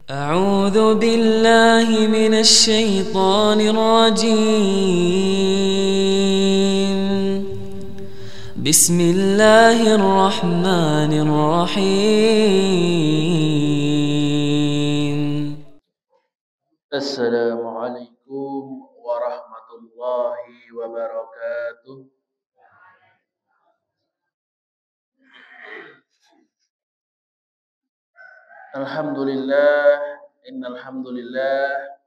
أعوذ بالله من الشيطان الرجيم. بسم الله الرحمن الرحيم. السلام عليكم ورحمة الله وبركاته. Alhamdulillah, innal hamdulillah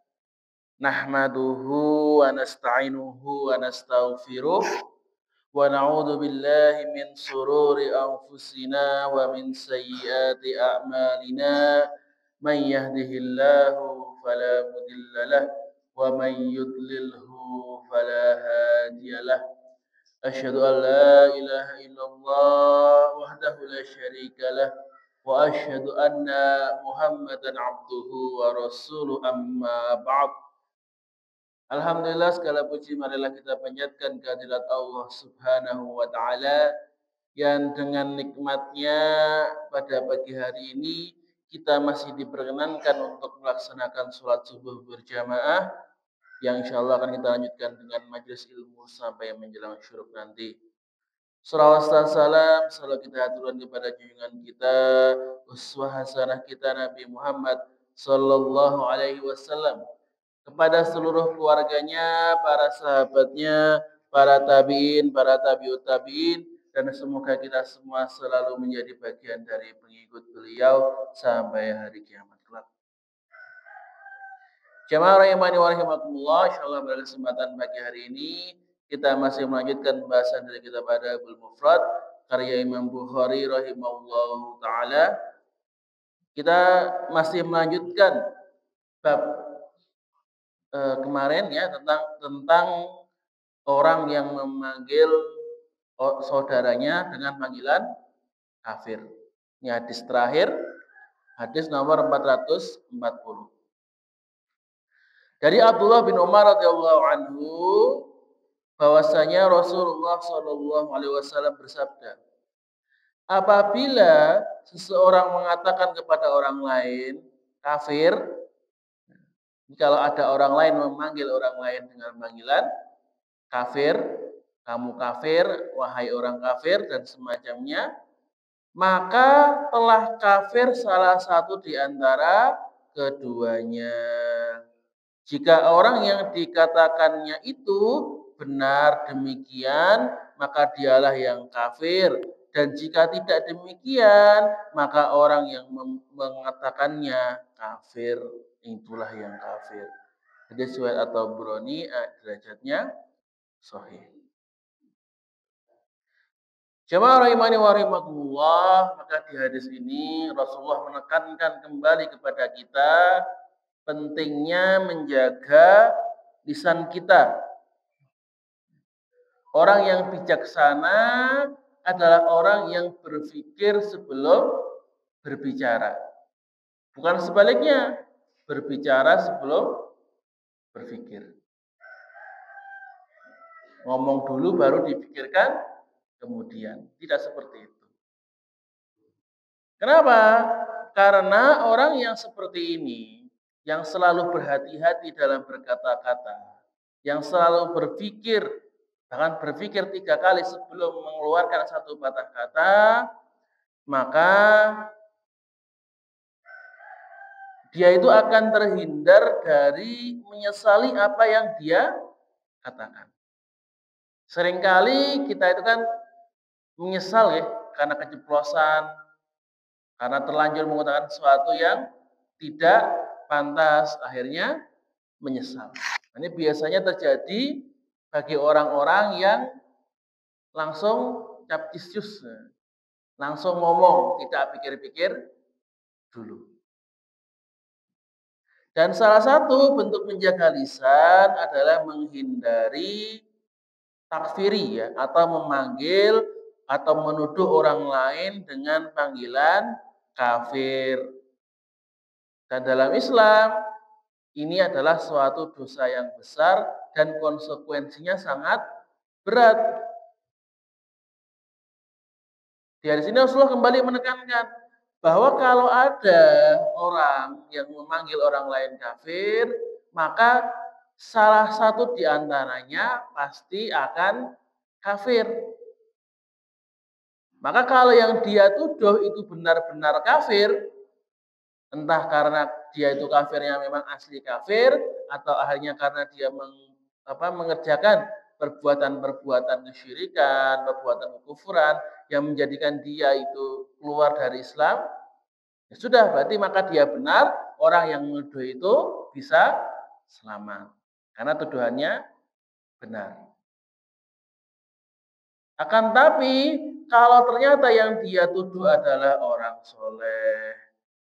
nahmaduhu wa nasta'inuhu wa nastaghfiruh wa na'udzu billahi min sururi anfusina wa min sayyiati a'malina. Man yahdihillahu fala mudilla lahu wa man yudlilhu fala hadiyalah. Asyhadu an la ilaha illallah wahdahu la syarika lah wa asyhadu anna Muhammadan abduhu wa rasuluh, amma ba'd. Alhamdulillah, segala puji marilah kita panjatkan kehadirat Allah Subhanahu wa taala yang dengan nikmatnya pada pagi hari ini kita masih diperkenankan untuk melaksanakan sholat subuh berjamaah yang insyaallah akan kita lanjutkan dengan majelis ilmu sampai menjelang syuruk nanti. Salawat dan salam selalu kita aturkan kepada junjungan kita, uswah hasanah kita Nabi Muhammad sallallahu alaihi wasallam, kepada seluruh keluarganya, para sahabatnya, para tabi'in, para tabi'ut tabi'in, dan semoga kita semua selalu menjadi bagian dari pengikut beliau sampai hari kiamat kelak. Jamaah rahimani wa rahimakumullah, insyaallah pada kesempatan pagi hari ini kita masih melanjutkan pembahasan dari kitab Adabul Mufrad karya Imam Bukhari rahimahullahu taala. Kita masih melanjutkan bab kemarin ya tentang orang yang memanggil saudaranya dengan panggilan kafir. Ini hadis terakhir, hadis nomor 440. Dari Abdullah bin Umar radhiyallahu anhu bahwasanya Rasulullah shallallahu alaihi wasallam bersabda, apabila seseorang mengatakan kepada orang lain kafir, kalau ada orang lain memanggil orang lain dengan panggilan kafir, kamu kafir, wahai orang kafir dan semacamnya, maka telah kafir salah satu di antara keduanya. Jika orang yang dikatakannya itu benar demikian, maka dialah yang kafir. Dan jika tidak demikian, maka orang yang mengatakannya kafir, itulah yang kafir. Jadi Suhail atau Broni derajatnya sahih. Jamaah rahimani wa rahimakumullah, maka di hadis ini Rasulullah menekankan kembali kepada kita pentingnya menjaga lisan kita. Orang yang bijaksana adalah orang yang berpikir sebelum berbicara. Bukan sebaliknya, berbicara sebelum berpikir. Ngomong dulu baru dipikirkan kemudian. Tidak seperti itu. Kenapa? Karena orang yang seperti ini, yang selalu berhati-hati dalam berkata-kata, yang selalu berpikir, bahkan berpikir 3 kali sebelum mengeluarkan satu patah kata, maka dia itu akan terhindar dari menyesali apa yang dia katakan. Seringkali kita itu kan menyesal ya, karena keceplosan, karena terlanjur mengatakan sesuatu yang tidak pantas, akhirnya menyesal. Ini biasanya terjadi bagi orang-orang yang langsung capcisius, langsung ngomong, tidak pikir-pikir dulu. Dan salah satu bentuk menjaga lisan adalah menghindari takfiri ya, atau memanggil atau menuduh orang lain dengan panggilan kafir. Dan dalam Islam ini adalah suatu dosa yang besar dan konsekuensinya sangat berat. Di hadis ini Rasulullah kembali menekankan bahwa kalau ada orang yang memanggil orang lain kafir, maka salah satu di antaranya pasti akan kafir. Maka kalau yang dia tuduh itu benar-benar kafir, entah karena dia itu kafirnya memang asli kafir, atau akhirnya karena dia mengerjakan perbuatan-perbuatan kesyirikan, perbuatan kekufuran yang menjadikan dia itu keluar dari Islam, ya sudah, berarti maka dia benar, orang yang menuduh itu bisa selamat. Karena tuduhannya benar. Akan tapi, kalau ternyata yang dia tuduh adalah orang soleh,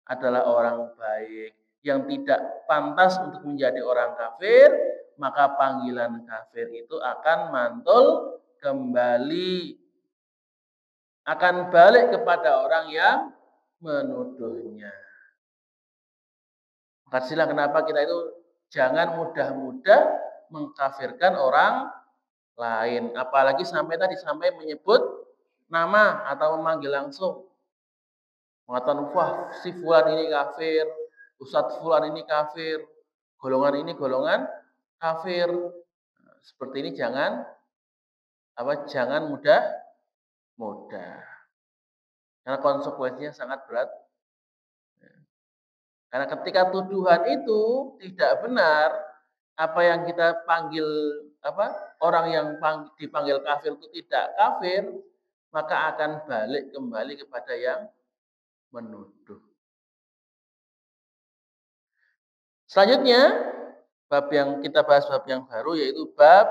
adalah orang baik, yang tidak pantas untuk menjadi orang kafir, maka panggilan kafir itu akan mantul kembali. Akan balik kepada orang yang menuduhnya. Maka silah kenapa kita itu jangan mudah-mudah mengkafirkan orang lain. Apalagi sampai menyebut nama atau memanggil langsung. Mengatakan, wah si fulan ini kafir, Ustadz fulan ini kafir, golongan ini golongan kafir. Seperti ini jangan mudah. Karena konsekuensinya sangat berat. Karena ketika tuduhan itu tidak benar, apa yang kita panggil orang yang dipanggil kafir itu tidak kafir, maka akan balik kembali kepada yang menuduh. Selanjutnya, bab yang kita bahas bab yang baru yaitu bab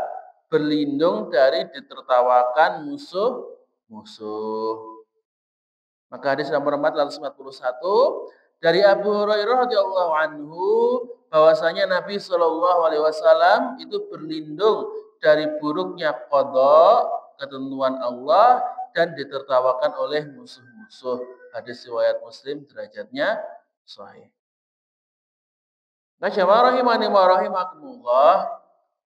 berlindung dari ditertawakan musuh-musuh. Maka hadis nomor 441 dari Abu Hurairah radhiyallahu anhu bahwasanya Nabi Shallallahu alaihi wasallam itu berlindung dari buruknya qada, ketentuan Allah, dan ditertawakan oleh musuh-musuh. Hadis riwayat Muslim, derajatnya sahih. Nah, jamaah rahimani wa rahimakumullah,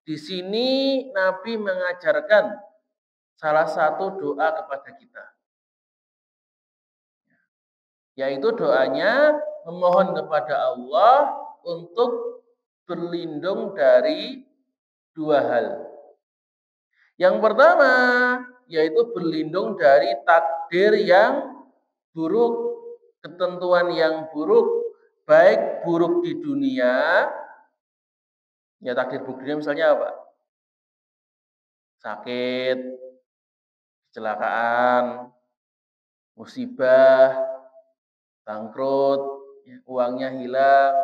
di sini Nabi mengajarkan salah satu doa kepada kita. Yaitu doanya memohon kepada Allah untuk berlindung dari dua hal. Yang pertama, yaitu berlindung dari takdir yang buruk, ketentuan yang buruk, baik buruk di dunia, ya takdir buruk dunia misalnya apa? Sakit, kecelakaan, musibah, bangkrut, uangnya hilang,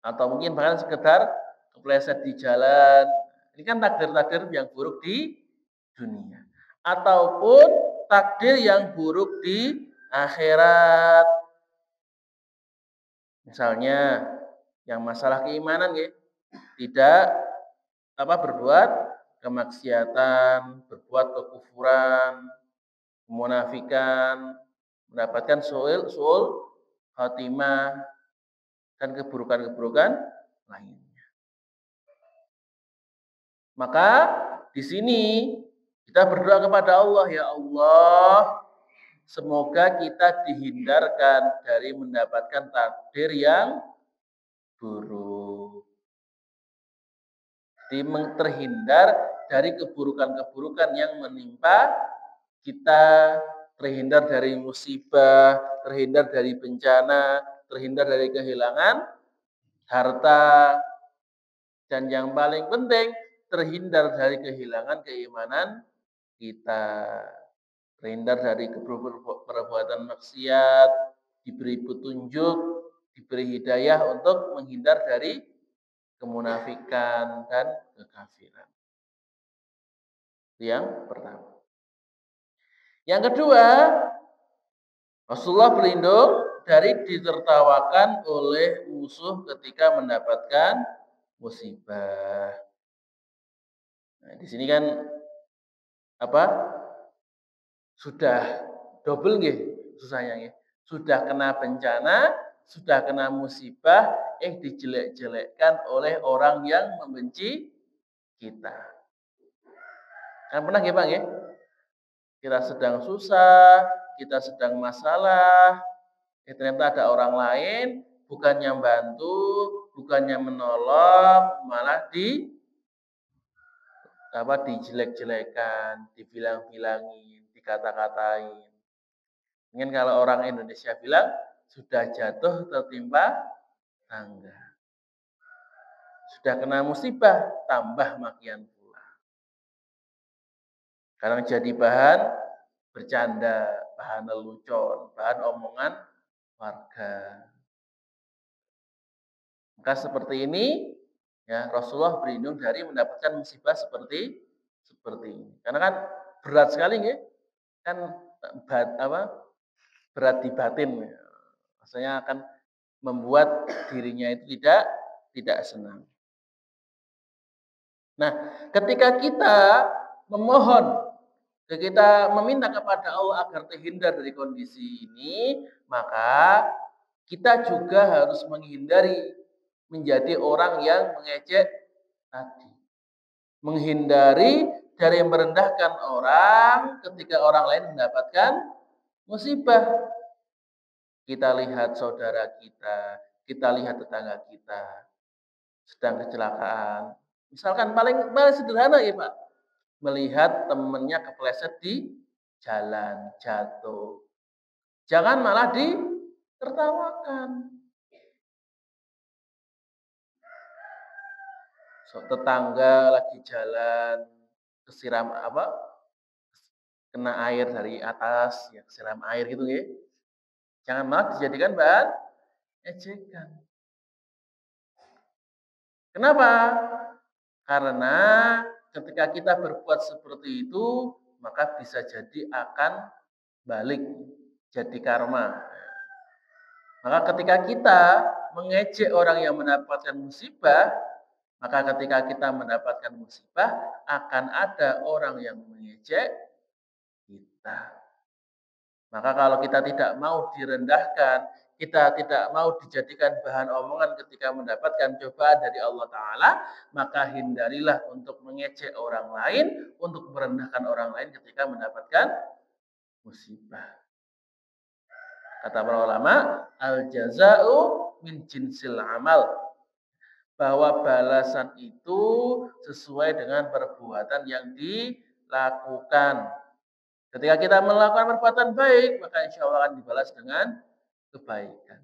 atau mungkin bahkan sekedar kepleset di jalan. Ini kan takdir-takdir yang buruk di dunia. Ataupun takdir yang buruk di akhirat. Misalnya yang masalah keimanan ya, tidak berbuat kemaksiatan, berbuat kekufuran, kemunafikan, mendapatkan su'ul khatimah dan keburukan-keburukan lainnya. Maka di sini kita berdoa kepada Allah, ya Allah, semoga kita dihindarkan dari mendapatkan takdir yang buruk. Jadi terhindar dari keburukan-keburukan yang menimpa kita, terhindar dari musibah, terhindar dari bencana, terhindar dari kehilangan harta, dan yang paling penting terhindar dari kehilangan keimanan kita, terhindar dari perbuatan maksiat, diberi petunjuk, diberi hidayah untuk menghindar dari kemunafikan dan kekafiran. Yang pertama. Yang kedua, Rasulullah berlindung dari ditertawakan oleh musuh ketika mendapatkan musibah. Nah, di sini kan sudah double nggih susahnya nggih. Sudah kena bencana, sudah kena musibah, dijelek-jelekkan oleh orang yang membenci kita. Kan pernah nggih Pak nggih? Kita sedang susah, kita sedang masalah, ternyata ada orang lain, bukannya bantu, bukannya menolong, malah dijelek-jelekan, dibilang-bilangin, dikata-katain. Mungkin kalau orang Indonesia bilang, sudah jatuh tertimpa tangga. Sudah kena musibah, tambah makian pula. Kadang jadi bahan bercanda, bahan lelucon, bahan omongan warga. Maka seperti ini, ya Rasulullah berlindung dari mendapatkan musibah seperti ini. Karena kan berat sekali, ya, kan berat di batin, maksudnya akan membuat dirinya itu tidak senang. Nah, ketika kita memohon, kita meminta kepada Allah agar terhindar dari kondisi ini, maka kita juga harus menghindari menjadi orang yang mengejek tadi. Menghindari dari merendahkan orang ketika orang lain mendapatkan musibah. Kita lihat saudara kita lihat tetangga kita sedang kecelakaan. Misalkan paling sederhana ya Pak, melihat temannya kepleset di jalan, jatuh. Jangan malah ditertawakan. Tetangga lagi jalan, kesiram kena air dari atas, ya kesiram air gitu ya. Jangan malah dijadikan bahan ejekan. Kenapa? Karena ketika kita berbuat seperti itu, maka bisa jadi akan balik, jadi karma. Maka ketika kita mengejek orang yang mendapatkan musibah, maka ketika kita mendapatkan musibah, akan ada orang yang mengejek kita. Maka kalau kita tidak mau direndahkan, kita tidak mau dijadikan bahan omongan ketika mendapatkan cobaan dari Allah Ta'ala, maka hindarilah untuk mengejek orang lain, untuk merendahkan orang lain ketika mendapatkan musibah. Kata para ulama, al-jaza'u min jinsil amal. Bahwa balasan itu sesuai dengan perbuatan yang dilakukan. Ketika kita melakukan perbuatan baik, maka insya Allah akan dibalas dengan kebaikan.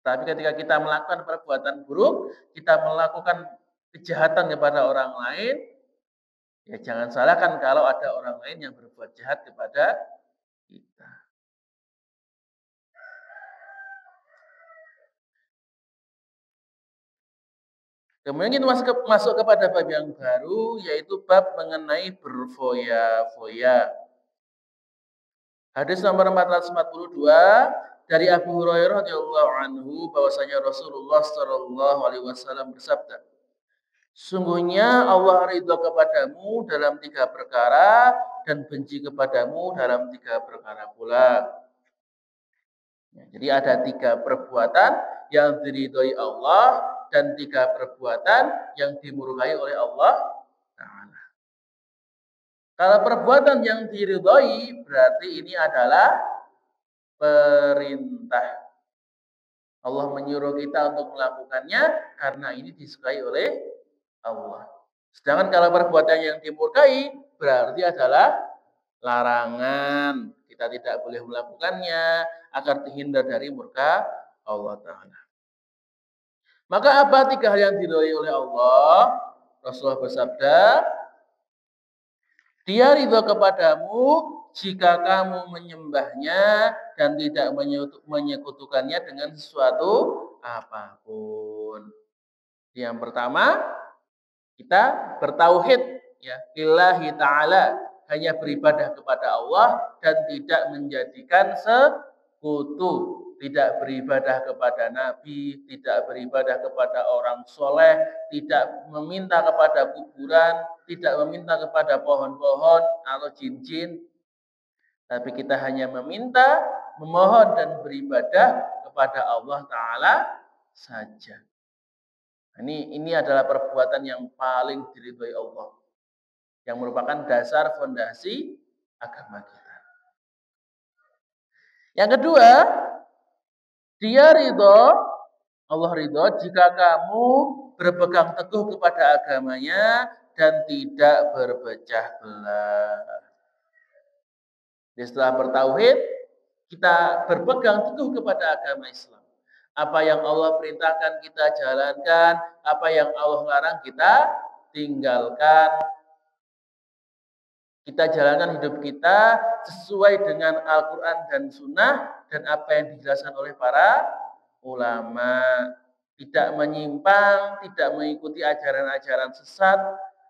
Tapi ketika kita melakukan perbuatan buruk, kita melakukan kejahatan kepada orang lain, ya jangan salahkan kalau ada orang lain yang berbuat jahat kepada kita. Kemudian kita masuk kepada bab yang baru, yaitu bab mengenai berfoya-foya. Hadis nomor 442 dari Abu Hurairah radhiyallahu anhu bahwasanya Rasulullah shallallahu alaihi wasallam bersabda, sungguhnya Allah ridho kepadamu dalam 3 perkara dan benci kepadamu dalam 3 perkara pula. Jadi ada 3 perbuatan yang diridhoi Allah dan 3 perbuatan yang dimurkai oleh Allah Ta'ala. Kalau perbuatan yang diridhoi berarti ini adalah perintah. Allah menyuruh kita untuk melakukannya karena ini disukai oleh Allah. Sedangkan kalau perbuatan yang dimurkai berarti adalah larangan. Kita tidak boleh melakukannya agar terhindar dari murka Allah Ta'ala. Maka apa 3 hal yang diridhoi oleh Allah? Rasulullah bersabda, Dia ridho kepadamu jika kamu menyembahnya dan tidak menyekutukannya dengan sesuatu apapun. Yang pertama, kita bertauhid, ya, lillahi ta'ala, hanya beribadah kepada Allah dan tidak menjadikan sekutu. Tidak beribadah kepada nabi, tidak beribadah kepada orang soleh, tidak meminta kepada kuburan, tidak meminta kepada pohon-pohon atau jin-jin. Tapi kita hanya meminta, memohon dan beribadah kepada Allah Ta'ala saja. Ini adalah perbuatan yang paling diridhoi Allah, yang merupakan dasar fondasi agama kita. Yang kedua, dia ridho, Allah ridho jika kamu berpegang teguh kepada agamanya dan tidak berpecah belah. Jadi setelah bertauhid, kita berpegang teguh kepada agama Islam. Apa yang Allah perintahkan kita jalankan, apa yang Allah larang kita tinggalkan. Kita jalankan hidup kita sesuai dengan Al-Quran dan Sunnah dan apa yang dijelaskan oleh para ulama. Tidak menyimpang, tidak mengikuti ajaran-ajaran sesat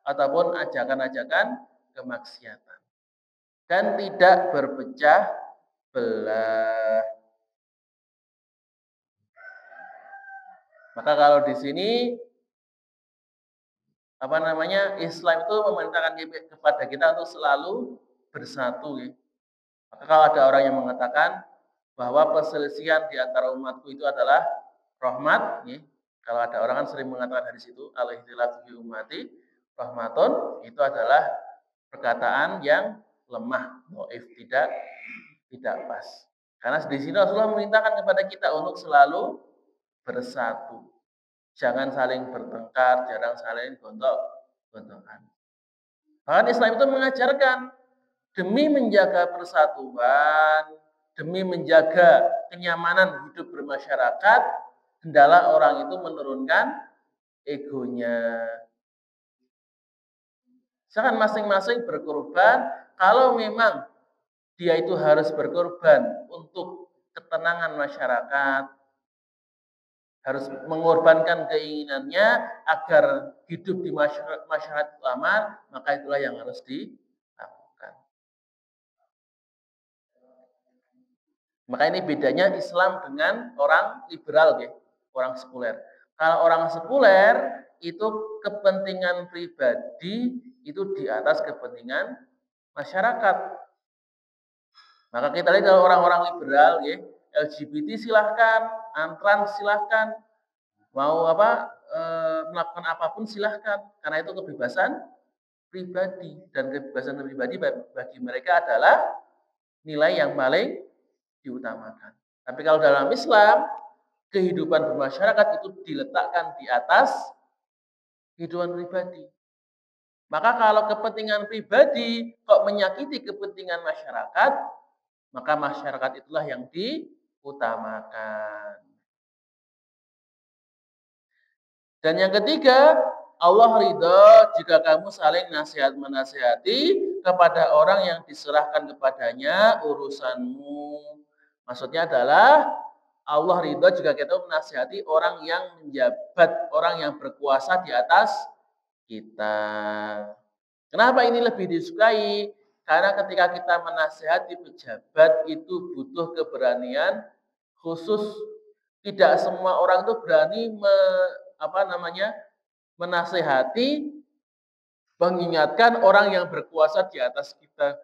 ataupun ajakan-ajakan kemaksiatan. Dan tidak berpecah belah. Maka kalau di sini Islam itu memerintahkan kepada kita untuk selalu bersatu. Ya. Maka kalau ada orang yang mengatakan bahwa perselisihan di antara umatku itu adalah rahmat, ya. Kalau ada orang kan sering mengatakan dari situ al-ikhtilafu fi ummati rahmatun, itu adalah perkataan yang lemah, dhaif, tidak pas. Karena di sini Rasulullah memerintahkan kepada kita untuk selalu bersatu. Jangan saling bertengkar, jangan saling gontok-gontokan. Bahkan Islam itu mengajarkan demi menjaga persatuan, demi menjaga kenyamanan hidup bermasyarakat, hendaklah orang itu menurunkan egonya. Misalkan masing-masing berkorban, kalau memang dia itu harus berkorban untuk ketenangan masyarakat, harus mengorbankan keinginannya agar hidup di masyarakat aman, maka itulah yang harus dilakukan. Maka ini bedanya Islam dengan orang liberal, ya, orang sekuler. Kalau orang sekuler itu kepentingan pribadi itu di atas kepentingan masyarakat. Maka kita lihat kalau orang-orang liberal, ya, LGBT silahkan, antrans silahkan, mau melakukan apapun silahkan, karena itu kebebasan pribadi, dan kebebasan pribadi bagi mereka adalah nilai yang paling diutamakan. Tapi kalau dalam Islam, kehidupan bermasyarakat itu diletakkan di atas kehidupan pribadi. Maka kalau kepentingan pribadi kok menyakiti kepentingan masyarakat, maka masyarakat itulah yang diutamakan. Dan yang ketiga, Allah ridho jika kamu saling nasihat-menasihati kepada orang yang diserahkan kepadanya urusanmu. Maksudnya adalah Allah ridho jika kita menasihati orang yang menjabat, orang yang berkuasa di atas kita. Kenapa ini lebih disukai? Karena ketika kita menasihati pejabat itu butuh keberanian khusus. Tidak semua orang itu berani menasehati, mengingatkan orang yang berkuasa di atas kita.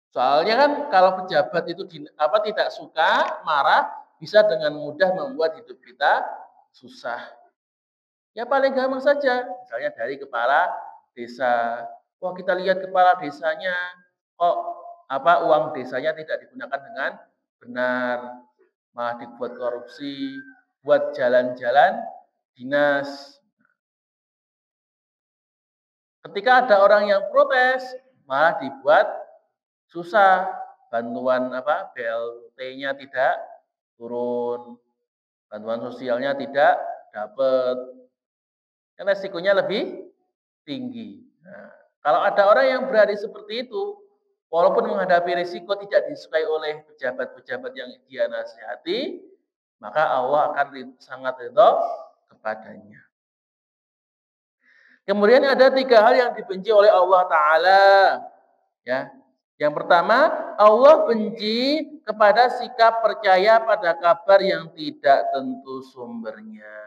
Soalnya kan kalau pejabat itu tidak suka, marah, bisa dengan mudah membuat hidup kita susah. Ya paling gampang saja, misalnya dari kepala desa. Wah, kita lihat kepala desanya kok uang desanya tidak digunakan dengan benar, malah dibuat korupsi, buat jalan-jalan dinas. Ketika ada orang yang protes, malah dibuat susah, bantuan BLT-nya tidak turun, bantuan sosialnya tidak dapat, karena resikonya lebih tinggi. Nah, kalau ada orang yang berani seperti itu, walaupun menghadapi risiko tidak disukai oleh pejabat-pejabat yang dia nasihati, maka Allah akan sangat ridho kepadanya. Kemudian ada 3 hal yang dibenci oleh Allah Ta'ala. Ya. Yang pertama, Allah benci kepada sikap percaya pada kabar yang tidak tentu sumbernya.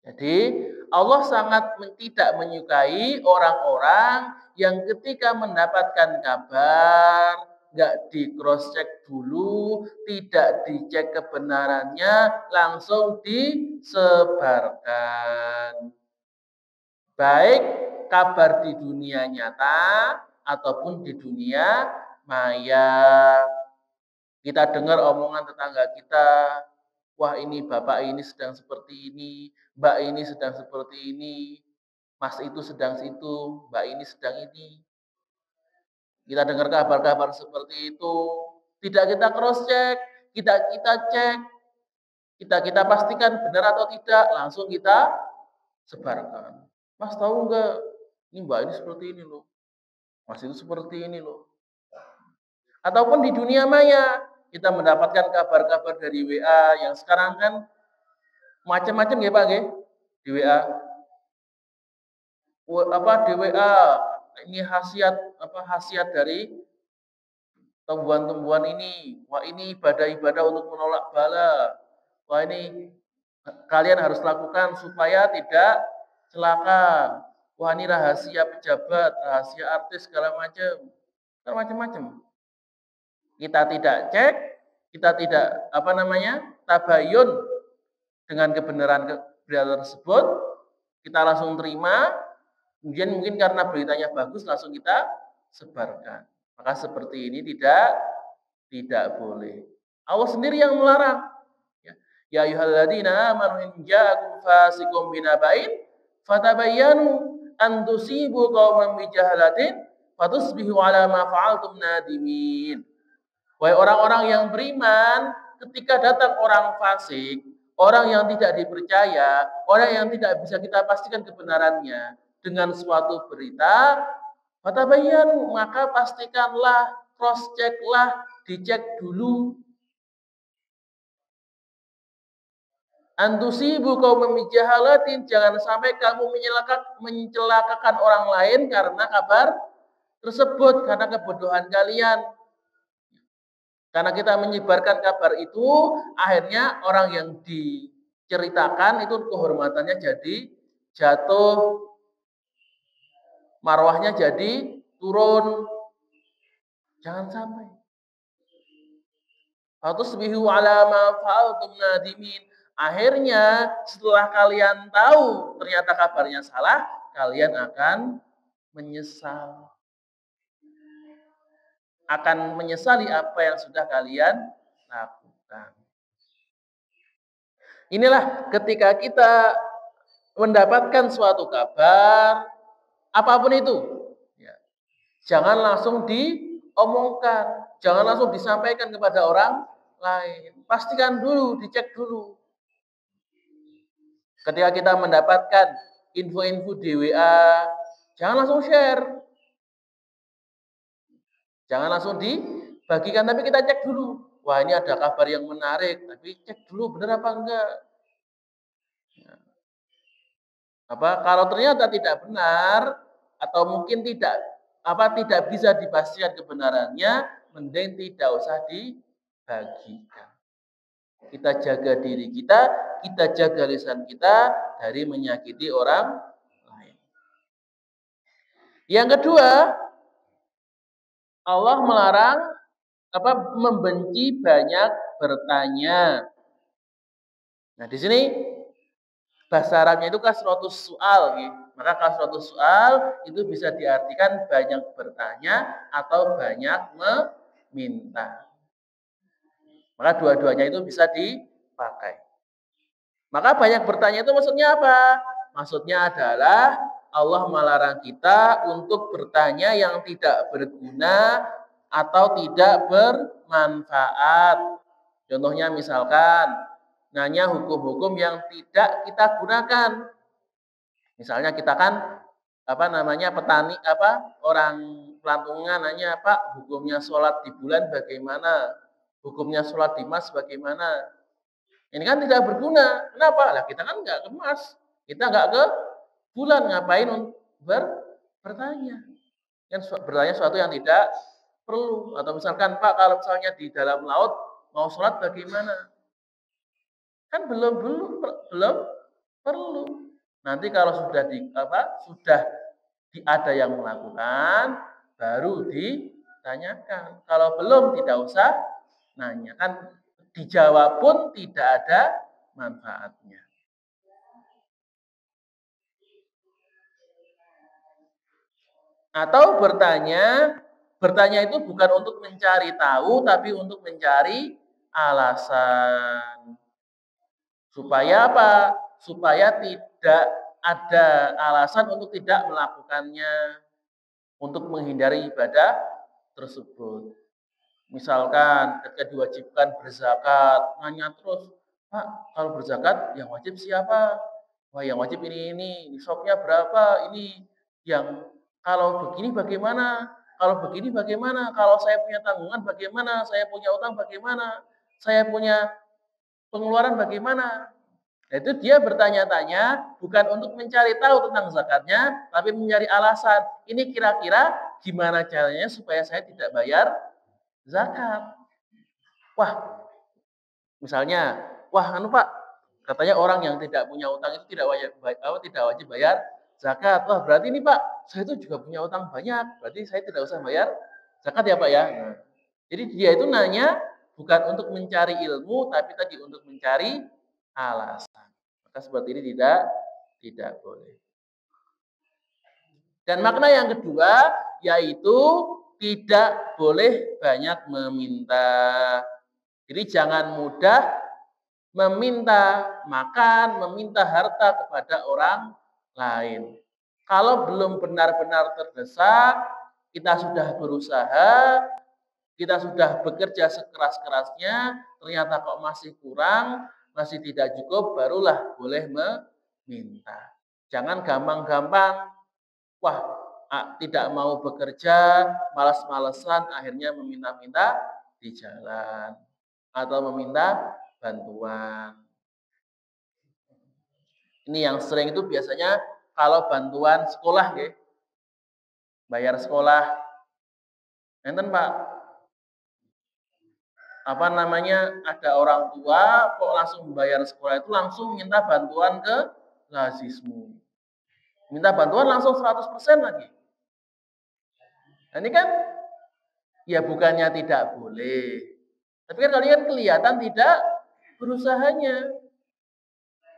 Jadi Allah sangat tidak menyukai orang-orang yang ketika mendapatkan kabar nggak di cross check dulu, tidak dicek kebenarannya, langsung disebarkan. Baik kabar di dunia nyata ataupun di dunia maya. Kita dengar omongan tetangga kita, wah ini bapak ini sedang seperti ini, mbak ini sedang seperti ini, mas itu sedang situ, mbak ini sedang ini. Kita dengar kabar-kabar seperti itu, tidak kita cross check, kita cek, kita pastikan benar atau tidak, langsung kita sebarkan. Mas tahu nggak? Ini mbak ini seperti ini loh, mas itu seperti ini loh. Ataupun di dunia maya, kita mendapatkan kabar-kabar dari WA yang sekarang kan macam-macam ya Pak, di WA. Di WA ini khasiat dari tumbuhan-tumbuhan ini. Wah ini ibadah-ibadah untuk menolak bala. Wah ini kalian harus lakukan supaya tidak celaka. Wah ini rahasia pejabat, rahasia artis segala macam. Macam-macam. Kita tidak cek, kita tidak tabayun dengan kebenaran berita tersebut, kita langsung terima, kemudian mungkin karena beritanya bagus langsung kita sebarkan. Maka seperti ini tidak boleh. Allah sendiri yang melarang. Ya ayyuhalladzina amanu in ja'akum fasiqun binaba'in fatabayyanu an tusibu qauman bijahalatin fatusbihu ala ma fa'altum nadimin. Wahai orang-orang yang beriman, ketika datang orang fasik, orang yang tidak dipercaya, orang yang tidak bisa kita pastikan kebenarannya dengan suatu berita, fatabayyanu, maka pastikanlah, cross checklah, dicek dulu. Antusibu qauman bijahalatin, jangan sampai kamu mencelakakan orang lain karena kabar tersebut, karena kebodohan kalian. Karena kita menyebarkan kabar itu, akhirnya orang yang diceritakan itu kehormatannya jadi jatuh, marwahnya jadi turun. Jangan sampai. Fatusbihu ala ma fa'altum nadimin. Akhirnya setelah kalian tahu ternyata kabarnya salah, kalian akan menyesal. Akan menyesali apa yang sudah kalian lakukan. Inilah ketika kita mendapatkan suatu kabar, apapun itu, ya, jangan langsung diomongkan, jangan langsung disampaikan kepada orang lain. Pastikan dulu, dicek dulu. Ketika kita mendapatkan info-info di WA, jangan langsung share. Jangan langsung dibagikan, tapi kita cek dulu. Wah ini ada kabar yang menarik, tapi cek dulu benar apa enggak. Kalau ternyata tidak benar atau mungkin tidak bisa dipastikan kebenarannya, mending tidak usah dibagikan. Kita jaga diri kita jaga lisan kita dari menyakiti orang lain. Yang kedua, Allah melarang membenci banyak bertanya. Nah, di sini bahasa Arabnya itu kasratus su'al, gitu. Maka kasratus su'al itu bisa diartikan banyak bertanya atau banyak meminta. Maka dua-duanya itu bisa dipakai. Maka banyak bertanya itu maksudnya apa? Maksudnya adalah Allah melarang kita untuk bertanya yang tidak berguna atau tidak bermanfaat. Contohnya misalkan nanya hukum-hukum yang tidak kita gunakan. Misalnya kita kan petani orang pelantungan nanya hukumnya sholat di bulan bagaimana? Hukumnya sholat di Mas bagaimana? Ini kan tidak berguna. Kenapa? Lah kita kan nggak ke Mas. Kita nggak ke bulan, ngapain bertanya? Kan bertanya sesuatu yang tidak perlu. Atau misalkan Pak, kalau misalnya di dalam laut mau sholat bagaimana? Kan belum perlu. Nanti kalau sudah ada yang melakukan, baru ditanyakan. Kalau belum tidak usah nanya. Kan dijawab pun tidak ada manfaatnya. Atau bertanya Bertanya itu bukan untuk mencari tahu, tapi untuk mencari alasan. Supaya apa? Supaya tidak ada alasan untuk tidak melakukannya, untuk menghindari ibadah tersebut. Misalkan ketika diwajibkan berzakat, nanya terus, Pak, kalau berzakat yang wajib siapa? Wah, yang wajib ini, nisabnya berapa? Ini yang kalau begini bagaimana? Kalau begini bagaimana? Kalau saya punya tanggungan bagaimana? Saya punya utang bagaimana? Saya punya pengeluaran bagaimana? Nah, itu dia bertanya-tanya bukan untuk mencari tahu tentang zakatnya, tapi mencari alasan. Ini kira-kira gimana caranya supaya saya tidak bayar zakat. Wah, misalnya, Pak, katanya orang yang tidak punya utang itu tidak wajib bayar zakat. Wah, berarti ini Pak, saya itu juga punya utang banyak. Berarti saya tidak usah bayar zakat ya Pak ya. Nah, jadi dia itu nanya bukan untuk mencari ilmu, tapi tadi untuk mencari alasan. Maka seperti ini tidak boleh. Dan makna yang kedua yaitu tidak boleh banyak meminta. Jadi jangan mudah meminta makan, meminta harta kepada orang lain. Kalau belum benar-benar terdesak, kita sudah berusaha, kita sudah bekerja sekeras-kerasnya, ternyata kok masih kurang, masih tidak cukup, barulah boleh meminta. Jangan gampang-gampang, wah, tidak mau bekerja, malas-malesan, akhirnya meminta-minta di jalan atau meminta bantuan. Ini yang sering itu biasanya kalau bantuan sekolah, ya, bayar sekolah, enten Pak, ada orang tua kok langsung bayar sekolah itu langsung minta bantuan ke lazismu. Minta bantuan langsung 100% lagi. Nah, ini kan ya bukannya tidak boleh. Tapi kan kalian kelihatan tidak berusahanya.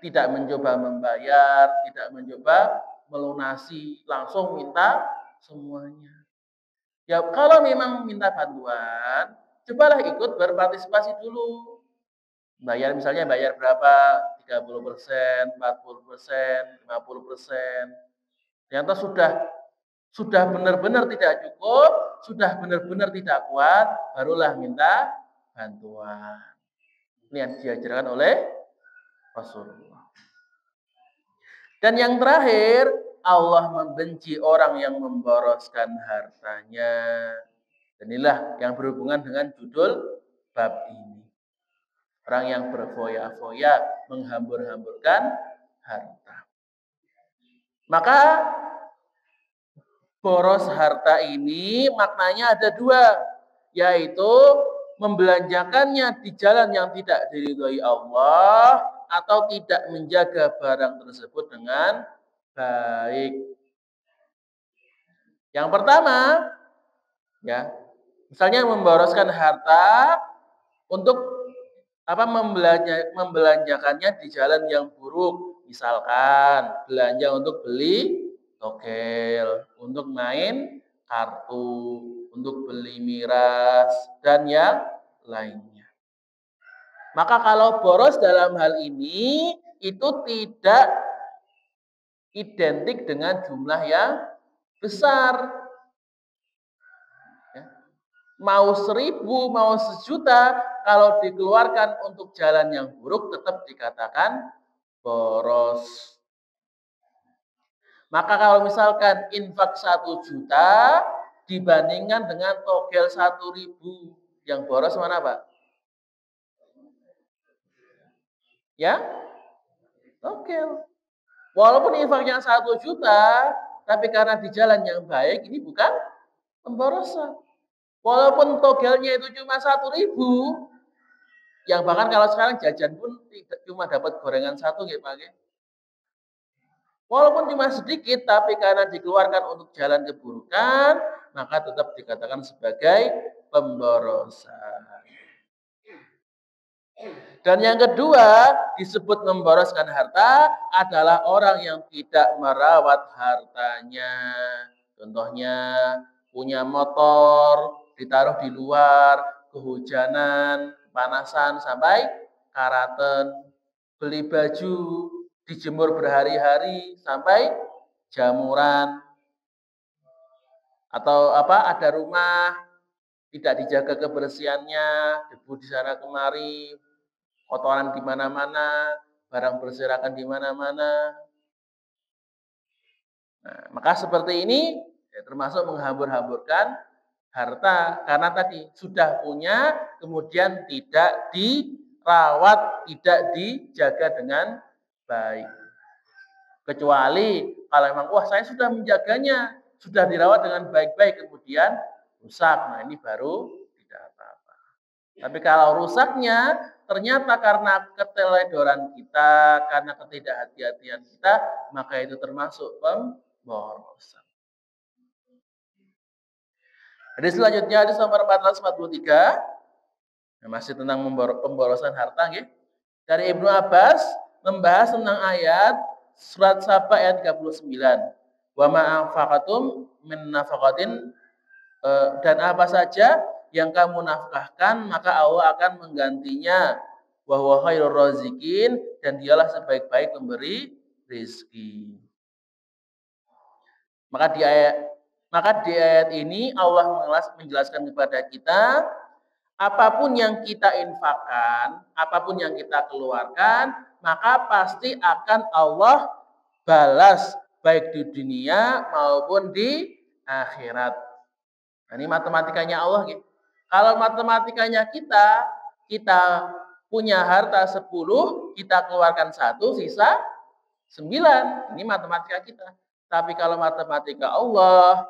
Tidak mencoba membayar, tidak mencoba melunasi, langsung minta semuanya. Ya kalau memang minta bantuan, cobalah ikut berpartisipasi dulu. Misalnya bayar berapa? 30%, 40%, 50%. Ternyata sudah benar-benar tidak cukup, sudah benar-benar tidak kuat, barulah minta bantuan. Ini yang diajarkan oleh Rasulullah. Dan yang terakhir, Allah membenci orang yang memboroskan hartanya. Dan inilah yang berhubungan dengan judul bab ini. Orang yang berfoya-foya, menghambur-hamburkan harta. Maka boros harta ini maknanya ada dua, yaitu membelanjakannya di jalan yang tidak diridhoi Allah atau tidak menjaga barang tersebut dengan baik. Yang pertama, ya, misalnya memboroskan harta untuk membelanjakannya di jalan yang buruk. Misalkan belanja untuk beli togel, untuk main kartu, untuk beli miras, dan yang lainnya. Maka kalau boros dalam hal ini itu tidak identik dengan jumlah yang besar. Ya. Mau 1.000, mau 1.000.000, kalau dikeluarkan untuk jalan yang buruk tetap dikatakan boros. Maka kalau misalkan infak 1.000.000 dibandingkan dengan togel 1.000, yang boros mana Pak? Ya, togel. Walaupun infaknya 1.000.000, tapi karena di jalan yang baik, ini bukan pemborosan. Walaupun togelnya itu cuma 1.000, yang bahkan kalau sekarang jajan pun cuma dapat gorengan 1 ya Pak. Walaupun cuma sedikit, tapi karena dikeluarkan untuk jalan keburukan, maka tetap dikatakan sebagai pemborosan. Dan yang kedua, disebut memboroskan harta adalah orang yang tidak merawat hartanya. Contohnya, punya motor, ditaruh di luar, kehujanan, kepanasan, sampai karaten, beli baju, dijemur berhari-hari, sampai jamuran, atau ada rumah, tidak dijaga kebersihannya, debu di sana kemari, kotoran di mana-mana, barang berserakan di mana-mana. Nah, maka seperti ini ya, termasuk menghambur-hamburkan harta karena tadi sudah punya kemudian tidak dirawat, tidak dijaga dengan baik. Kecuali kalau memang wah saya sudah menjaganya, sudah dirawat dengan baik-baik kemudian rusak. Nah, ini baru tidak apa-apa. Tapi kalau rusaknya ternyata karena keteledoran kita, karena ketidakhati-hatian kita, maka itu termasuk pemborosan. Hadis selanjutnya hadis nomor 443. Masih tentang pemborosan harta nggih. Dari Ibnu Abbas membahas tentang ayat surat Saba ayat 39. Wa ma anfaqatum min nafaqatin, dan apa saja yang kamu nafkahkan maka Allah akan menggantinya. Wa huwa khairur raziqin, dan dialah sebaik-baik pemberi rezeki. Maka di ayat ini Allah menjelaskan kepada kita apapun yang kita infakkan, apapun yang kita keluarkan, maka pasti akan Allah balas baik di dunia maupun di akhirat. Nah, ini matematikanya Allah gitu. Kalau matematikanya kita punya harta 10, kita keluarkan 1, sisa 9. Ini matematika kita. Tapi kalau matematika Allah,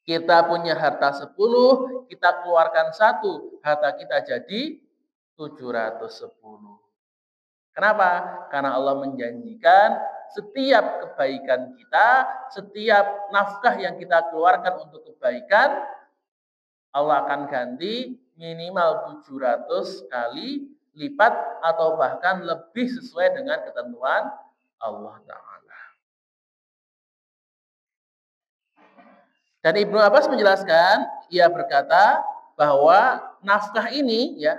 kita punya harta 10, kita keluarkan 1, harta kita jadi 710. Kenapa? Karena Allah menjanjikan setiap kebaikan kita, setiap nafkah yang kita keluarkan untuk kebaikan, Allah akan ganti minimal 700 kali lipat atau bahkan lebih sesuai dengan ketentuan Allah Ta'ala. Dan Ibnu Abbas menjelaskan, ia berkata bahwa nafkah ini ya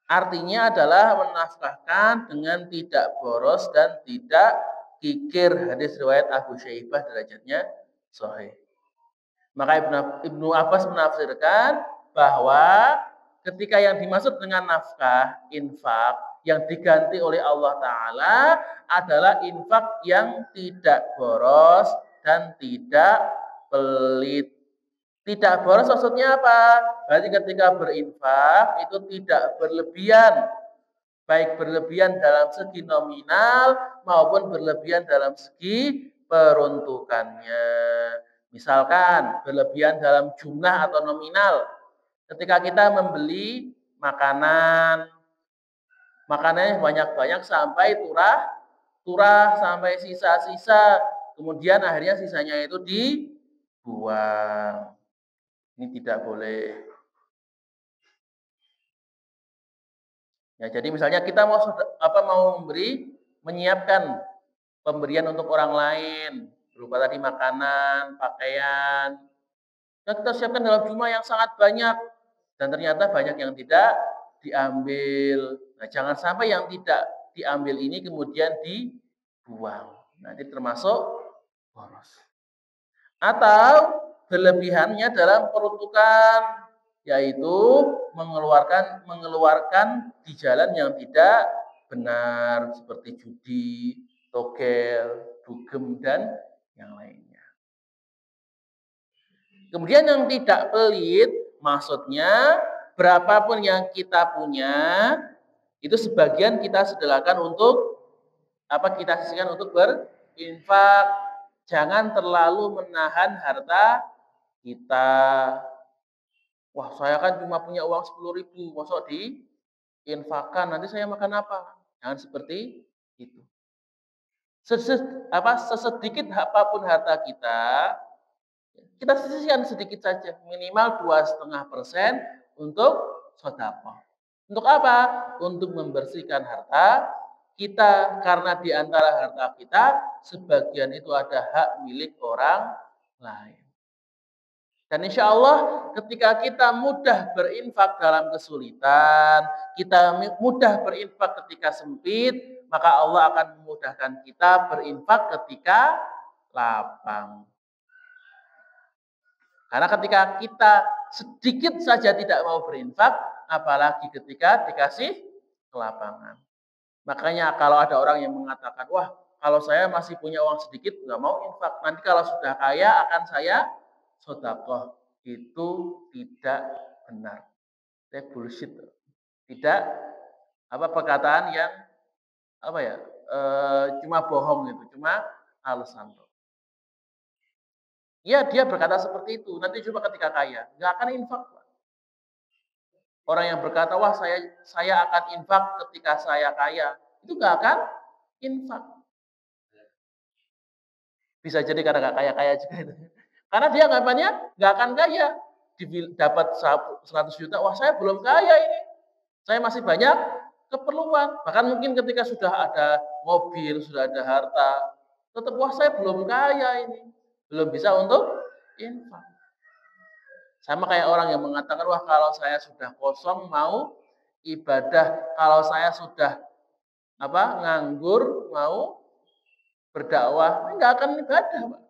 artinya adalah menafkahkan dengan tidak boros dan tidak kikir. Hadis riwayat Abu Syaibah, derajatnya sahih. Maka Ibnu Abbas menafsirkan bahwa ketika yang dimaksud dengan nafkah, infak, yang diganti oleh Allah Ta'ala adalah infak yang tidak boros dan tidak pelit. Tidak boros maksudnya apa? Berarti ketika berinfak itu tidak berlebihan. Baik berlebihan dalam segi nominal maupun berlebihan dalam segi peruntukannya. Misalkan berlebihan dalam jumlah atau nominal. Ketika kita membeli makanannya banyak-banyak sampai turah sampai sisa-sisa. Kemudian akhirnya sisanya itu dibuang. Ini tidak boleh. Ya, jadi misalnya kita mau menyiapkan pemberian untuk orang lain berupa tadi makanan, pakaian. Dan kita siapkan dalam jumlah yang sangat banyak dan ternyata banyak yang tidak diambil. Nah, jangan sampai yang tidak diambil ini kemudian dibuang. Nanti termasuk boros. Atau berlebihannya dalam peruntukan, yaitu mengeluarkan di jalan yang tidak benar seperti judi, togel, dugem dan yang lainnya. Kemudian yang tidak pelit, maksudnya berapapun yang kita punya itu sebagian kita sediakan untuk kita sisihkan untuk berinfak. Jangan terlalu menahan harta kita. Wah, saya kan cuma punya uang 10.000, masa diinfakkan, nanti saya makan apa? Jangan seperti itu. Sesedikit apapun harta kita sisihkan sedikit saja, minimal 2,5% untuk sedekah. Untuk apa? Untuk membersihkan harta kita, karena di antara harta kita sebagian itu ada hak milik orang lain. Dan insya Allah ketika kita mudah berinfak dalam kesulitan, kita mudah berinfak ketika sempit, maka Allah akan memudahkan kita berinfak ketika lapang. Karena ketika kita sedikit saja tidak mau berinfak, apalagi ketika dikasih kelapangan. Makanya kalau ada orang yang mengatakan, wah kalau saya masih punya uang sedikit, nggak mau infak. Nanti kalau sudah kaya akan saya sedekah. Itu tidak benar. Itu bullshit. Tidak perkataan yang cuma bohong gitu, cuma alasan. Ya dia berkata seperti itu. Nanti coba ketika kaya, nggak akan infak. Orang yang berkata, wah saya akan infak ketika saya kaya, itu nggak akan infak. Bisa jadi karena nggak kaya-kaya juga itu. Karena dia anggapannya nggak akan kaya. Dapat 100 juta, wah saya belum kaya ini. Saya masih banyak keperluan. Bahkan mungkin ketika sudah ada mobil, sudah ada harta, tetap wah saya belum kaya ini. Belum bisa untuk infak. Sama kayak orang yang mengatakan, wah kalau saya sudah kosong mau ibadah, kalau saya sudah nganggur mau berdakwah, ini nggak akan ibadah, Pak.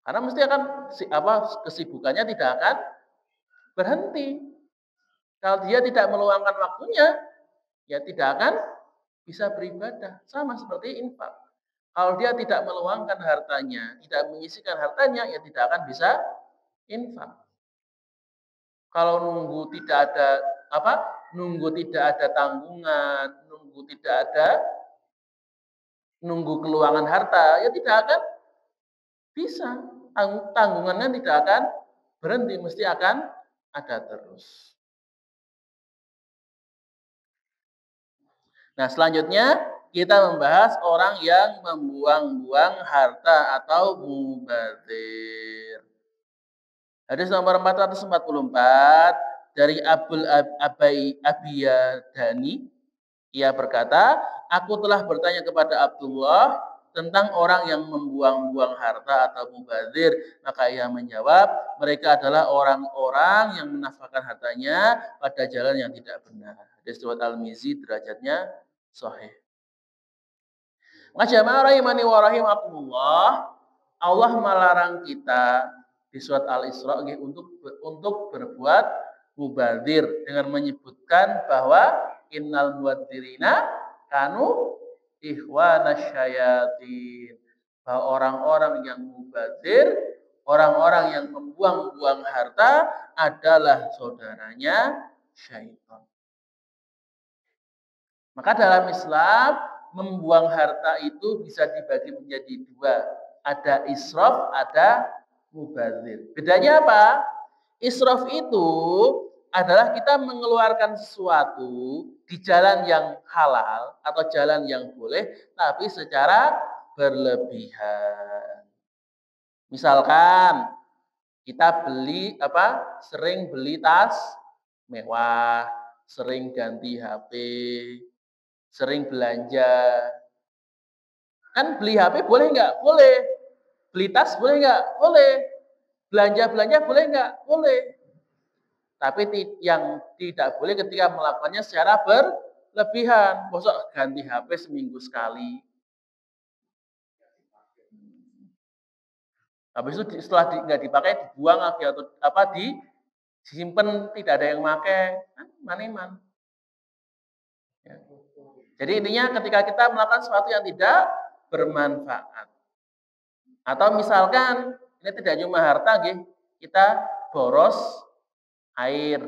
Karena mesti akan kesibukannya tidak akan berhenti. Kalau dia tidak meluangkan waktunya, ya tidak akan bisa beribadah. Sama seperti infak. Kalau dia tidak meluangkan hartanya, tidak menyisihkan hartanya, ya tidak akan bisa infak. Kalau nunggu tidak ada tanggungan, nunggu keluangan harta, ya tidak akan bisa. Tanggungannya tidak akan berhenti, mesti akan ada terus. Nah, selanjutnya kita membahas orang yang membuang-buang harta atau mubadzir. Hadis nomor 444 dari Abul Abiyadani, ia berkata, aku telah bertanya kepada Abdullah tentang orang yang membuang-buang harta atau mubadzir. Maka ia menjawab, mereka adalah orang-orang yang menafkahkan hartanya pada jalan yang tidak benar. Hadis riwayat Al-Mizzi, derajatnya sahih. Majama'a rahimani wa rahimakumullah, Allah melarang kita di surat Al-Isra untuk berbuat mubadzir dengan menyebutkan bahwa innal mubadirina kanu ikhwanasyayatin, bahwa orang-orang yang mubadzir, orang-orang yang membuang-buang harta adalah saudaranya syaitan. Maka dalam Islam membuang harta itu bisa dibagi menjadi dua, ada israf, ada mubadzir. Bedanya apa? Israf itu adalah kita mengeluarkan sesuatu di jalan yang halal atau jalan yang boleh, tapi secara berlebihan. Misalkan kita sering beli tas mewah, sering ganti HP, sering belanja. Kan beli HP boleh nggak? Boleh. Beli tas boleh nggak? Boleh. Belanja boleh nggak? Boleh. Tapi yang tidak boleh ketika melakukannya secara berlebihan. Masa ganti HP seminggu sekali. Habis itu setelah nggak dipakai dibuang lagi atau disimpan, tidak ada yang pakai, kan man-man. Ya. Jadi intinya ketika kita melakukan sesuatu yang tidak bermanfaat. Atau misalkan ini tidak cuma harta, kita boros air.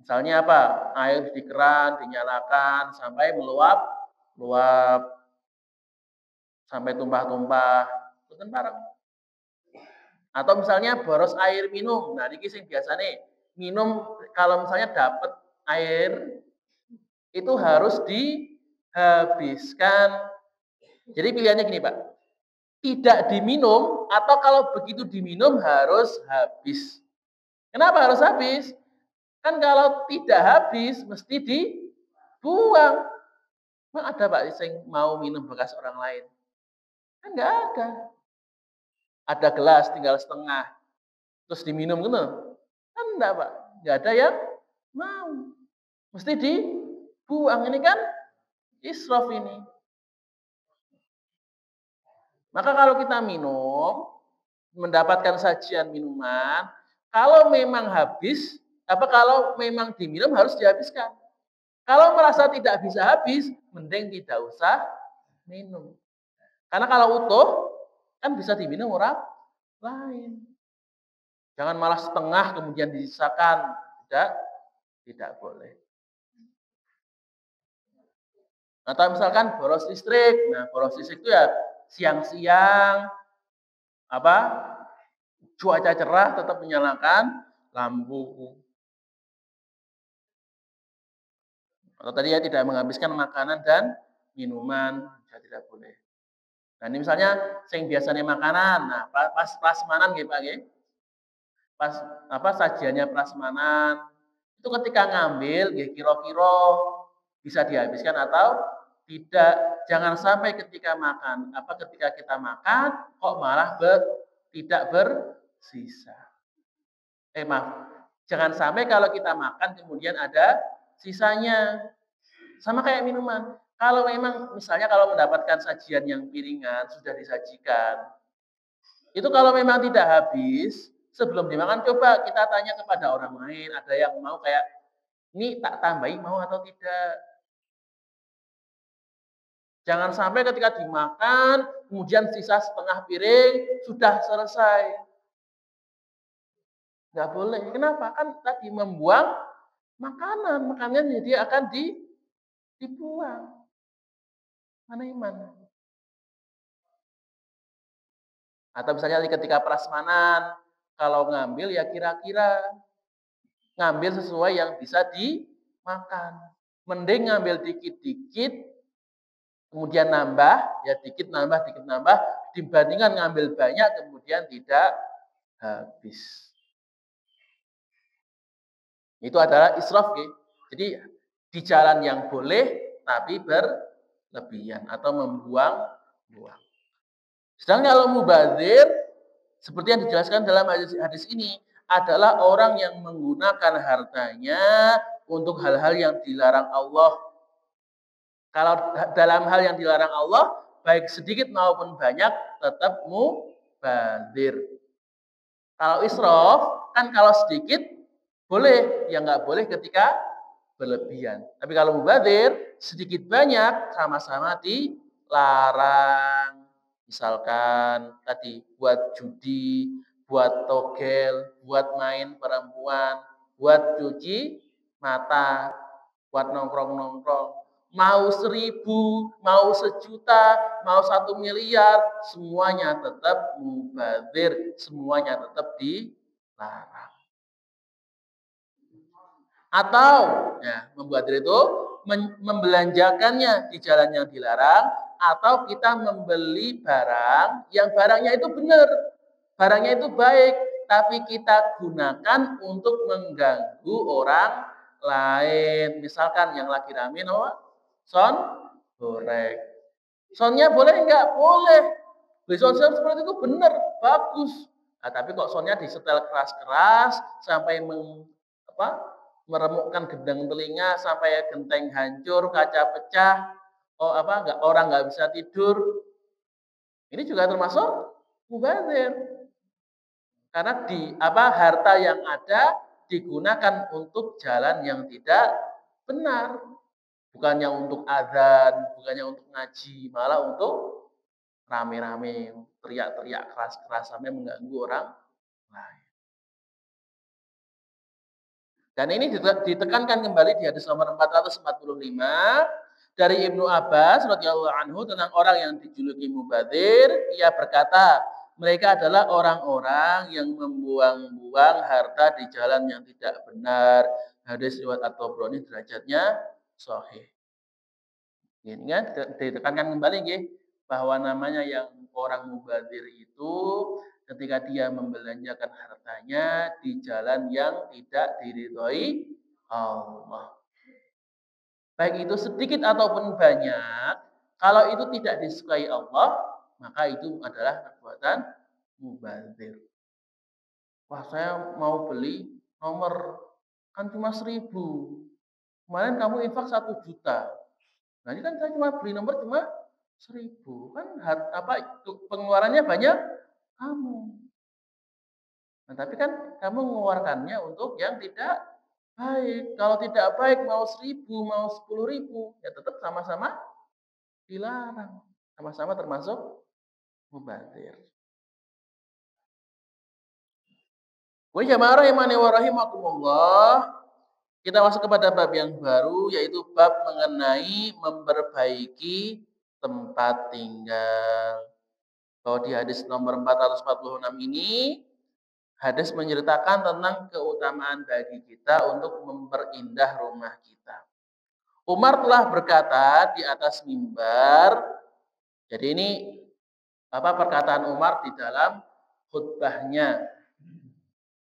Misalnya apa? Air di keran dinyalakan sampai meluap sampai tumpah-tumpah, boten pareng. Atau misalnya boros air minum. Nah, ini sing biasa nih, minum kalau misalnya dapat air itu harus dihabiskan. Jadi pilihannya gini, Pak. Tidak diminum atau kalau begitu diminum harus habis. Kenapa harus habis? Kan kalau tidak habis mesti dibuang. Memang ada Pak yang mau minum bekas orang lain? Kan nggak ada. Ada gelas tinggal setengah, terus diminum gitu. Kan enggak, Pak. Enggak ada yang mau. Mesti dibuang. Ini kan israf ini. Maka kalau kita minum, mendapatkan sajian minuman, kalau memang habis, kalau memang diminum harus dihabiskan. Kalau merasa tidak bisa habis, mending tidak usah minum. Karena kalau utuh, kan bisa diminum orang lain. Jangan malah setengah kemudian disisakan. Tidak boleh. Atau misalkan boros listrik. Nah, boros listrik itu ya siang-siang, cuaca cerah tetap menyalakan lampu. Atau tadi ya tidak menghabiskan makanan dan minuman, ya tidak boleh. Nah, ini misalnya sing biasanya makanan, nah pas prasmanan nggih Pak nggih. Pas sajiannya prasmanan, itu ketika ngambil nggih kira-kira bisa dihabiskan atau tidak. Jangan sampai ketika kita makan kok malah tidak bersisa. Maaf. Jangan sampai kalau kita makan kemudian ada sisanya. Sama kayak minuman. Kalau memang misalnya kalau mendapatkan sajian yang piringan sudah disajikan. Itu kalau memang tidak habis, sebelum dimakan coba kita tanya kepada orang lain, ada yang mau kayak ini tak tambahi mau atau tidak. Jangan sampai ketika dimakan kemudian sisa setengah piring sudah selesai. Nggak boleh. Kenapa? Kan tadi membuang makanan jadi akan dibuang. Mana iman? Atau misalnya ketika prasmanan, kalau ngambil ya kira-kira ngambil sesuai yang bisa dimakan. Mending ngambil dikit-dikit, kemudian nambah, ya dikit nambah, dibandingkan ngambil banyak kemudian tidak habis. Itu adalah israf. Jadi di jalan yang boleh tapi berlebihan atau membuang-buang. Sedangkan kalau mubazir seperti yang dijelaskan dalam hadis ini adalah orang yang menggunakan hartanya untuk hal-hal yang dilarang Allah. Kalau dalam hal yang dilarang Allah, baik sedikit maupun banyak tetap mubazir. Kalau israf kan kalau sedikit boleh, ya nggak boleh ketika berlebihan. Tapi kalau mubazir sedikit banyak sama-sama dilarang. Misalkan tadi buat judi, buat togel, buat main perempuan, buat cuci mata, buat nongkrong-nongkrong. Mau 1.000, mau 1.000.000, mau 1 miliar, semuanya tetap mubazir, semuanya tetap dilarang. Atau ya, mubazir itu membelanjakannya di jalan yang dilarang, atau kita membeli barang yang barangnya itu benar, barangnya itu baik, tapi kita gunakan untuk mengganggu orang lain. Misalkan yang lagi rame son goreng. Sonnya boleh enggak? Boleh. Beli son seperti itu benar, bagus. Nah, tapi kok sonnya disetel keras-keras sampai meremukkan gendang telinga sampai genteng hancur, kaca pecah, orang nggak bisa tidur. Ini juga termasuk mubazir. Karena harta yang ada digunakan untuk jalan yang tidak benar. Bukannya untuk azan, bukannya untuk ngaji, malah untuk rame-rame, teriak-teriak keras-keras sampai mengganggu orang lain. Dan ini ditekankan kembali di hadis nomor 445 dari Ibnu Abbas radhiyallahu anhu tentang orang yang dijuluki mubazir. Ia berkata, mereka adalah orang-orang yang membuang-buang harta di jalan yang tidak benar. Hadis riwayat At-Tabrani derajatnya sahih. Ini kan ditekankan kembali bahwa namanya yang orang mubazir itu ketika dia membelanjakan hartanya di jalan yang tidak diridhoi Allah. Baik itu sedikit ataupun banyak, kalau itu tidak disukai Allah, maka itu adalah perbuatan mubazir. Wah, saya mau beli nomor kan cuma 1.000. Kemarin kamu infak 1 juta. Nah, ini kan saya cuma beli nomor cuma 1.000. Kan pengeluarannya banyak kamu. Nah, tapi kan kamu mengeluarkannya untuk yang tidak baik. Kalau tidak baik mau 1.000, mau 10.000, ya tetap sama-sama dilarang. Sama-sama termasuk mubazir. Wa jamaah rahimani wa rahimakumullah. Kita masuk kepada bab yang baru, yaitu bab mengenai memperbaiki tempat tinggal. Kalau di hadis nomor 446 ini, hadis menceritakan tentang keutamaan bagi kita untuk memperindah rumah kita. Umar telah berkata di atas mimbar, jadi ini perkataan Umar di dalam khutbahnya.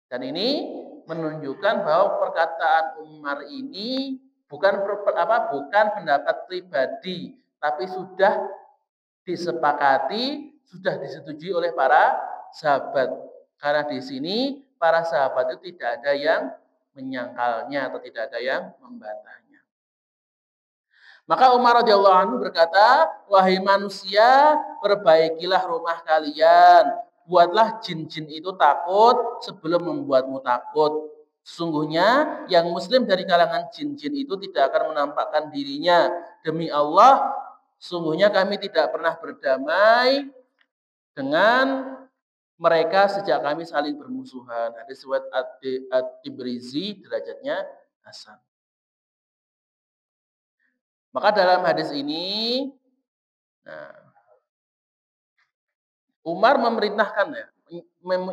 Dan ini menunjukkan bahwa perkataan Umar ini bukan pendapat pribadi, tapi sudah disepakati, sudah disetujui oleh para sahabat. Karena di sini para sahabat itu tidak ada yang menyangkalnya atau tidak ada yang membantahnya. Maka Umar radhiyallahu anhu berkata, "Wahai manusia, perbaikilah rumah kalian. Buatlah jin-jin itu takut sebelum membuatmu takut. Sesungguhnya yang muslim dari kalangan jin-jin itu tidak akan menampakkan dirinya. Demi Allah, sesungguhnya kami tidak pernah berdamai dengan mereka sejak kami saling bermusuhan." Hadis riwayat At-Tibrizi, derajatnya hasan. Maka dalam hadis ini, Umar memerintahkan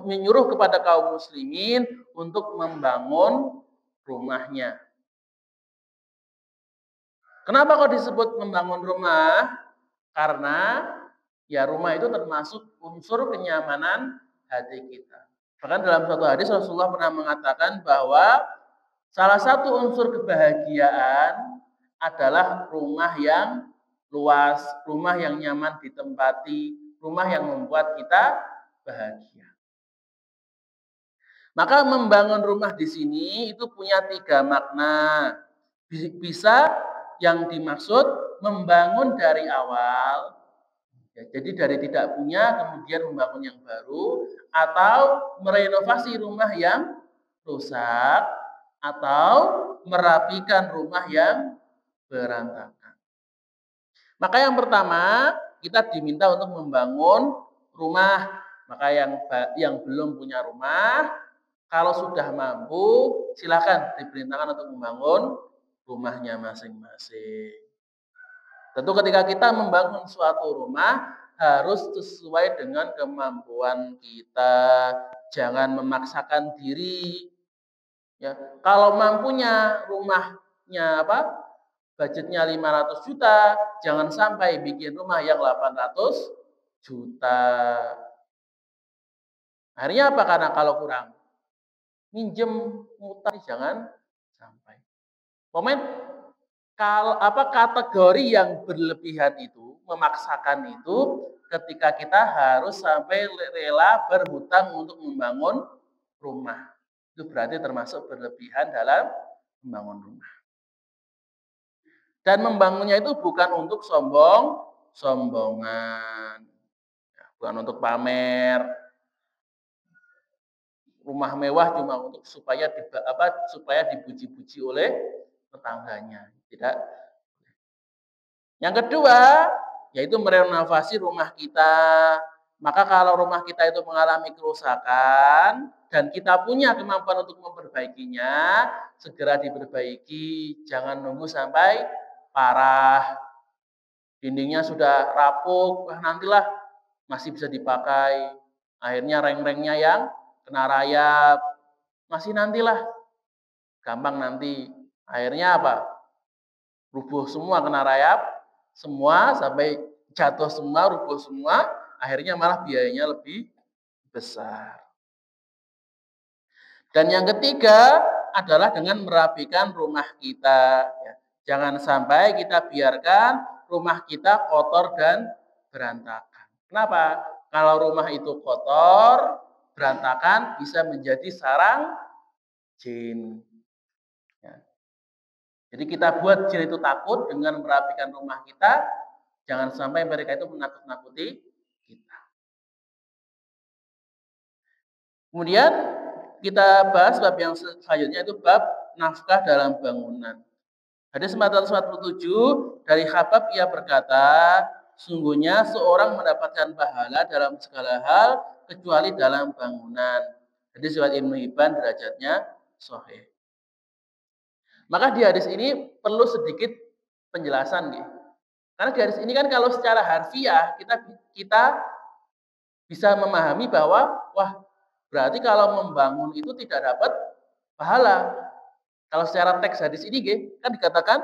menyuruh kepada kaum muslimin untuk membangun rumahnya. Kenapa kok disebut membangun rumah? Karena ya rumah itu termasuk unsur kenyamanan hati kita. Bahkan dalam suatu hadis Rasulullah pernah mengatakan bahwa salah satu unsur kebahagiaan adalah rumah yang luas, rumah yang nyaman ditempati, rumah yang membuat kita bahagia. Maka membangun rumah di sini itu punya 3 makna. Bisa yang dimaksud membangun dari awal, ya, jadi dari tidak punya kemudian membangun yang baru, atau merenovasi rumah yang rusak, atau merapikan rumah yang berantakan. Maka yang pertama, kita diminta untuk membangun rumah. Maka yang belum punya rumah, kalau sudah mampu, silakan diperintahkan untuk membangun rumahnya masing-masing. Tentu ketika kita membangun suatu rumah, harus sesuai dengan kemampuan kita. Jangan memaksakan diri. Ya, kalau mampunya rumahnya budgetnya 500 juta, jangan sampai bikin rumah yang 800 juta. Akhirnya apa? Karena kalau kurang minjem ngutang, jangan sampai. Kategori yang berlebihan itu, memaksakan itu, ketika kita harus sampai rela berhutang untuk membangun rumah. Itu berarti termasuk berlebihan dalam membangun rumah. Dan membangunnya itu bukan untuk sombongan. Bukan untuk pamer. Rumah mewah cuma untuk supaya dipuji-puji oleh tetangganya. Tidak. Yang kedua, yaitu merenovasi rumah kita. Maka kalau rumah kita itu mengalami kerusakan dan kita punya kemampuan untuk memperbaikinya, segera diperbaiki. Jangan nunggu sampai parah. Dindingnya sudah rapuh, nantilah masih bisa dipakai. Akhirnya reng-rengnya yang kena rayap. Masih nantilah. Gampang nanti. Akhirnya apa? Rubuh semua, kena rayap. Semua sampai jatuh semua, rubuh semua. Akhirnya malah biayanya lebih besar. Dan yang ketiga adalah dengan merapikan rumah kita. Jangan sampai kita biarkan rumah kita kotor dan berantakan. Kenapa? kalau rumah itu kotor, berantakan, bisa menjadi sarang jin. Ya. Jadi kita buat jin itu takut dengan merapikan rumah kita, jangan sampai mereka itu menakut-nakuti kita. Kemudian kita bahas bab yang selanjutnya, itu bab nafkah dalam bangunan. Hadis 447 dari Khabbab, ia berkata, sungguhnya seorang mendapatkan pahala dalam segala hal kecuali dalam bangunan. Hadis riwayat Ibnu Hibban, derajatnya sahih. Maka di hadis ini perlu sedikit penjelasan, gitu. Karena di hadis ini kan kalau secara harfiah kita bisa memahami bahwa wah, berarti kalau membangun itu tidak dapat pahala. Kalau secara teks hadis ini kan dikatakan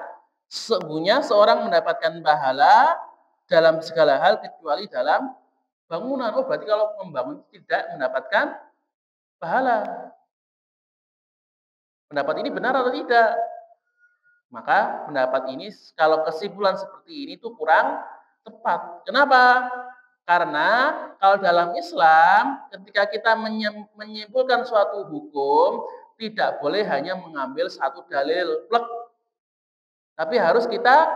sesungguhnya seorang mendapatkan pahala dalam segala hal kecuali dalam bangunan. Oh, berarti kalau membangun tidak mendapatkan pahala. Pendapat ini benar atau tidak? Maka pendapat ini, kalau kesimpulan seperti ini itu kurang tepat. Kenapa? Karena kalau dalam Islam, ketika kita menyimpulkan suatu hukum, tidak boleh hanya mengambil satu dalil plek, tapi harus kita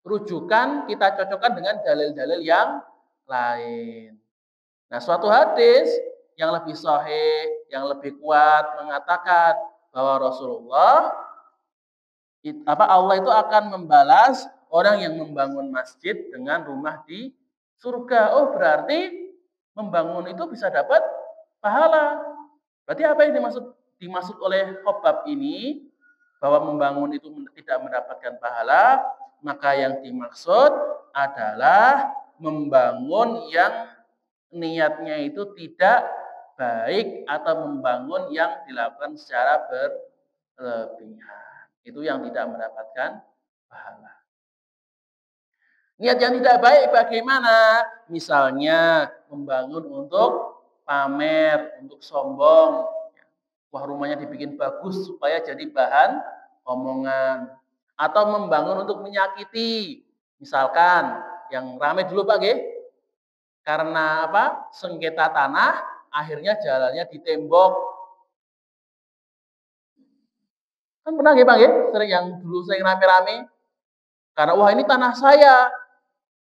rujukan, kita cocokkan dengan dalil-dalil yang lain. Nah, suatu hadis yang lebih sahih, yang lebih kuat mengatakan bahwa Allah itu akan membalas orang yang membangun masjid dengan rumah di surga. Oh, berarti membangun itu bisa dapat pahala. Berarti apa yang dimaksud oleh Khabbab ini, bahwa membangun itu tidak mendapatkan pahala? Maka yang dimaksud adalah membangun yang niatnya itu tidak baik, atau membangun yang dilakukan secara berlebihan. Itu yang tidak mendapatkan pahala. Niat yang tidak baik bagaimana? Misalnya membangun untuk pamer, untuk sombong. Wah, rumahnya dibikin bagus supaya jadi bahan omongan. Atau membangun untuk menyakiti. Misalkan, yang ramai dulu Pak, karena sengketa tanah, akhirnya jalannya ditembok. Kan pernah Pak, sering yang dulu sering rame-rame. Karena wah, ini tanah saya.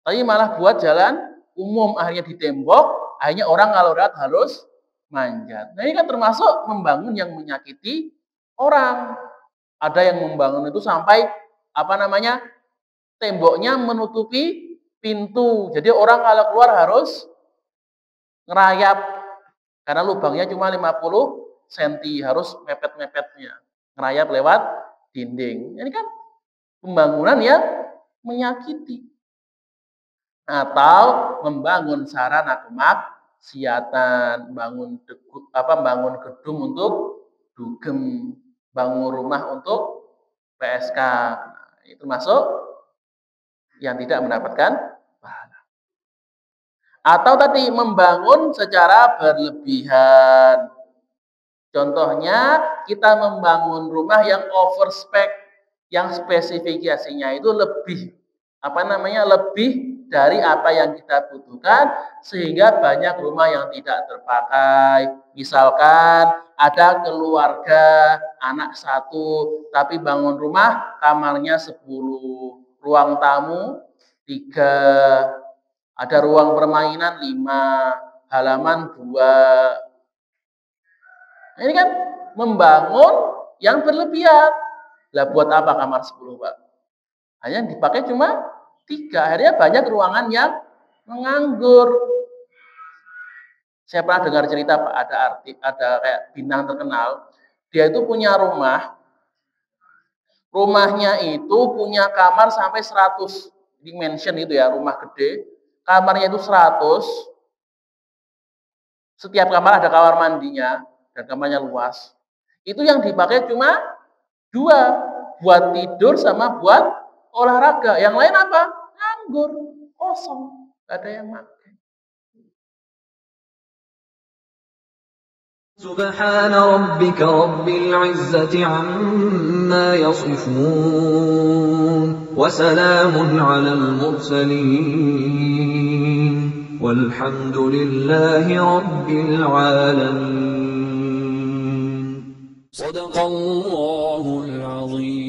Tapi malah buat jalan umum, akhirnya ditembok, akhirnya orang kalau lewat harus manjat. Nah, ini kan termasuk membangun yang menyakiti orang. Ada yang membangun itu sampai temboknya menutupi pintu. Jadi orang kalau keluar harus ngerayap karena lubangnya cuma 50 cm, harus mepet-mepetnya. Ngerayap lewat dinding. Ini kan pembangunan yang menyakiti. Atau membangun sarana kemaksiatan, bangun gedung untuk dugem, bangun rumah untuk PSK. Nah, itu masuk yang tidak mendapatkan pahala. Atau tadi membangun secara berlebihan. Contohnya kita membangun rumah yang overspec, yang spesifikasinya itu lebih lebih dari apa yang kita butuhkan, sehingga banyak rumah yang tidak terpakai. Misalkan ada keluarga anak 1, tapi bangun rumah kamarnya 10, ruang tamu 3, ada ruang permainan 5, halaman 2. Ini kan membangun yang berlebihan. Lah buat apa kamar 10, Pak? Hanya dipakai cuma 3, akhirnya banyak ruangan yang menganggur. Saya pernah dengar cerita Pak, ada kayak bintang terkenal, dia itu punya rumahnya itu punya kamar sampai 100, di mansion itu ya, rumah gede, kamarnya itu 100, setiap kamar ada kamar mandinya, dan kamarnya luas. Itu yang dipakai cuma 2, buat tidur sama buat olahraga. Yang lain apa? Nganggur, kosong, gak ada yang pakai. Subhana rabbika rabbil izzati amma yasifun wa salamun 'alal mursalin والحمد لله رب العالمين. صدق الله العظيم.